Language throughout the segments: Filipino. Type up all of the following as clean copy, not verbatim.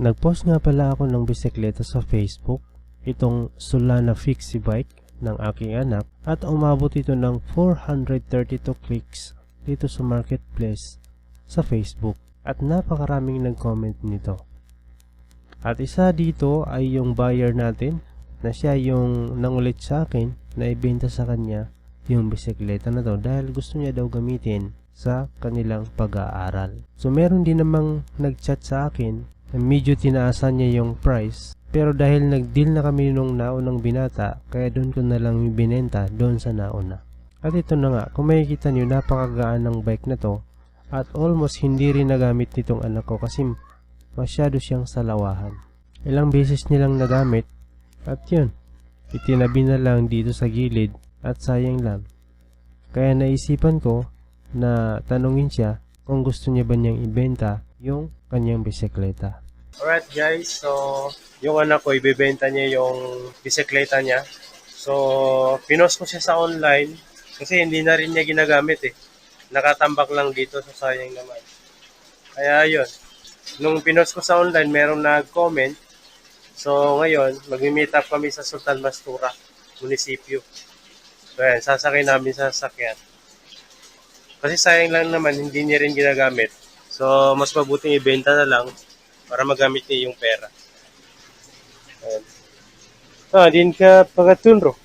Nagpost nga pala ako ng bisikleta sa Facebook, itong Solana Fixie Bike ng aking anak, at umabot ito ng 432 clicks dito sa marketplace sa Facebook at napakaraming nag-comment nito. At isa dito ay yung buyer natin na siya yung nangulit sa akin na ibenta sa kanya yung bisikleta na to dahil gusto niya daw gamitin sa kanilang pag-aaral. So meron din namang nag-chat sa akin na medyo tinaasan niya yung price, pero dahil nag-deal na kami nung naunang binata, kaya doon ko na lang binenta doon sa nauna. At ito na nga, kung makikita nyo, napakagaan ng bike na to at almost hindi rin nagamit nitong anak ko kasi masyado siyang salawahan. Ilang beses nilang nagamit at yun, itinabi na lang dito sa gilid at sayang lang. Kaya naisipan ko na tanungin siya kung gusto niya ba niyang ibenta yung kanyang bisikleta. Alright guys, so yung anak ko ibebenta niya yung bisikleta niya. So pinost ko siya sa online kasi hindi na rin niya ginagamit eh. Nakatambak lang dito, so sayang naman. Kaya yun, nung pinost ko sa online merong nag-comment. So ngayon, mag-meet up kami sa Sultan Mastura, munisipyo. So yan, sasakay namin sa sasakyan. Kasi sayang lang naman, hindi niya rin ginagamit. So mas mabuting ibenta na lang para magamit niya yung pera. Ayan. Din ka pagatunro.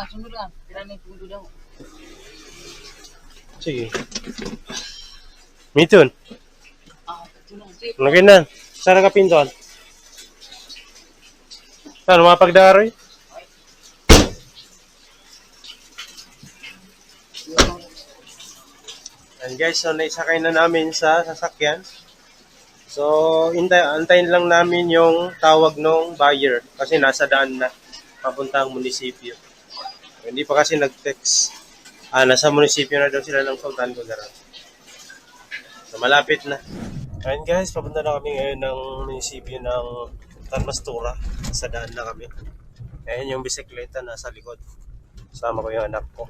Sunod lang. Kailan yung punto daw? Sige. Mitun. Sunod. Lagyan na. Saan ka pinton? Saan, mapagdaroy? And guys, so naisakay na namin sa sasakyan. So, antayin lang namin yung tawag ng buyer kasi nasa daan na papuntang munisipyo. Hindi pa kasi nag-text. Nasa munisipyo na daw sila ng Sultan Kudarat. So, malapit na. Ayun guys, papunta na kami ngayon ng munisipyo ng Sultan Mastura. Sa daan na kami. Ayun yung bisikleta nasa likod. Sama ko yung anak ko.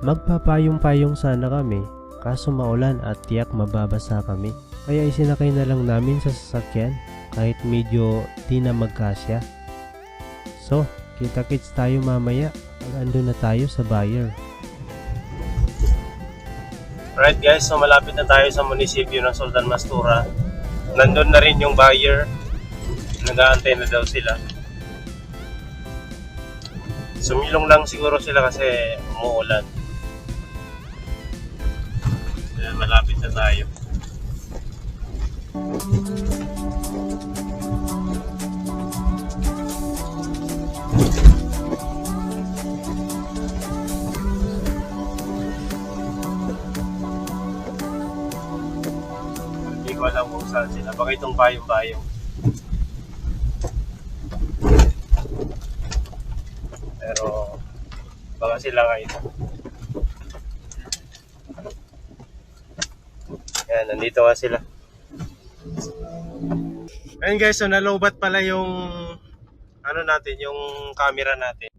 Magpapayong-payong sana kami, kaso maulan at tiyak mababasa kami. Kaya isinakay na lang namin sa sasakyan kahit medyo di na magkasya. So, kita-kits tayo mamaya pag andun na tayo sa buyer. Alright guys, so malapit na tayo sa munisipyo ng Sultan Mastura. Nandun na rin yung buyer. Nag-aantay na daw sila. Sumilong lang siguro sila kasi umuulan. Kaya malapit na tayo. Hindi ko alam kung saan sila. Baka itong bayong-bayong. Pero baka sila ngayon. Ayan, nandito nga sila. Ayan guys, so nalobat pala yung ano natin, yung camera natin.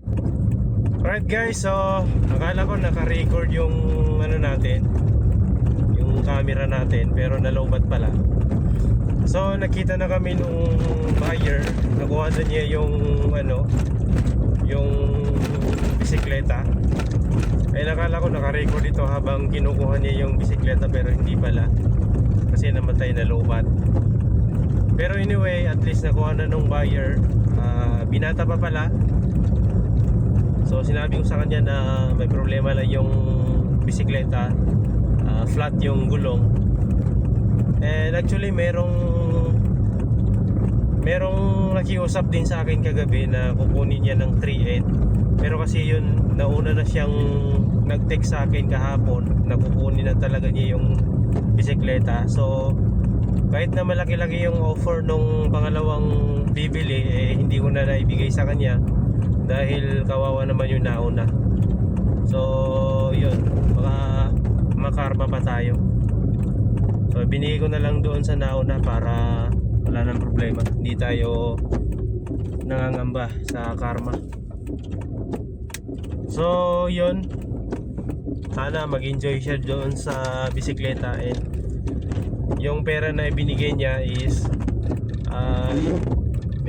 Alright guys, so akala ko naka-record yung ano natin, yung camera natin, pero nalobat pala. So nakita na kami nung buyer, nakuha na niya yung ano, yung bisikleta. Ay nakala ko naka-record ito habang kinukuha niya yung bisikleta, pero hindi pala kasi namatay na lobat. Pero anyway, at least nakuha na nung buyer. Binata pa pala. So sinabi ko sa kanya na may problema lang yung bisikleta, flat yung gulong. And actually merong nakiusap din sa akin kagabi na kukunin niya ng 3.8. Pero kasi yun, nauna na siyang nag-text sa akin kahapon na kukunin na talaga niya yung bisikleta. So kahit na malaki-laki yung offer nung pangalawang bibili, eh hindi ko na naibigay sa kanya dahil kawawa naman yung nauna. So yun, baka makarma pa tayo. So binigay ko na lang doon sa nauna para wala nang problema, hindi tayo nangangamba sa karma. So yun, sana mag-enjoy siya doon sa bisikleta, and yung pera na ibinigay niya is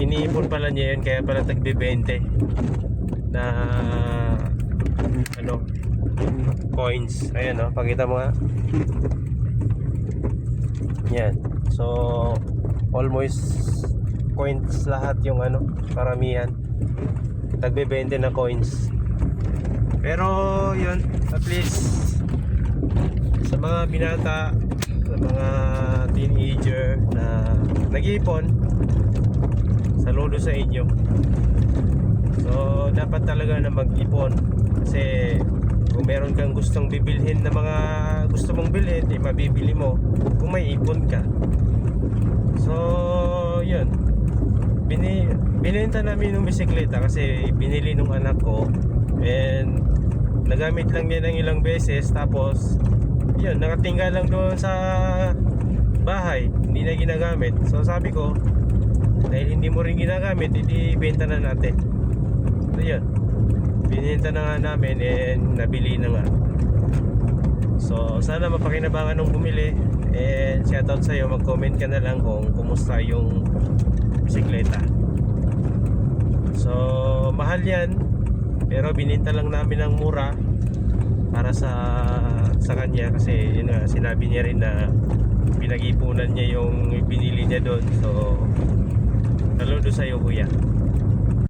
iniipon pala niya yun, kaya pala tagbe-20 na ano, coins. Ayan, pakita mo nga. Yan. So almost coins lahat yung karamihan. Tagbe-20 na coins. Pero yun, at least sa mga binata, sa mga teenager na nag-iipon, saludo sa inyo. So dapat talaga na mag-ipon, kasi kung meron kang gustong bibilhin na mga gusto mong bilhin, mabibili mo kung may ipon ka. So yun, binenta namin ng bisikleta kasi binili nung anak ko, and nagamit lang niya ng ilang beses, tapos yun, nakatingga lang doon sa bahay, hindi na ginagamit. So sabi ko, dahil hindi mo rin ginagamit, hindi benta na natin. So yun, binenta na nga namin, and nabili na nga. So sana mapakinabangan nung bumili, and shoutout sa'yo, mag-comment ka na lang kung kumusta yung bisikleta. So mahal yan, pero bininta lang namin ng mura para sa kanya, kasi yun nga, sinabi niya rin na pinag-ipunan niya yung binili niya doon. So saludo sa'yo, kuya.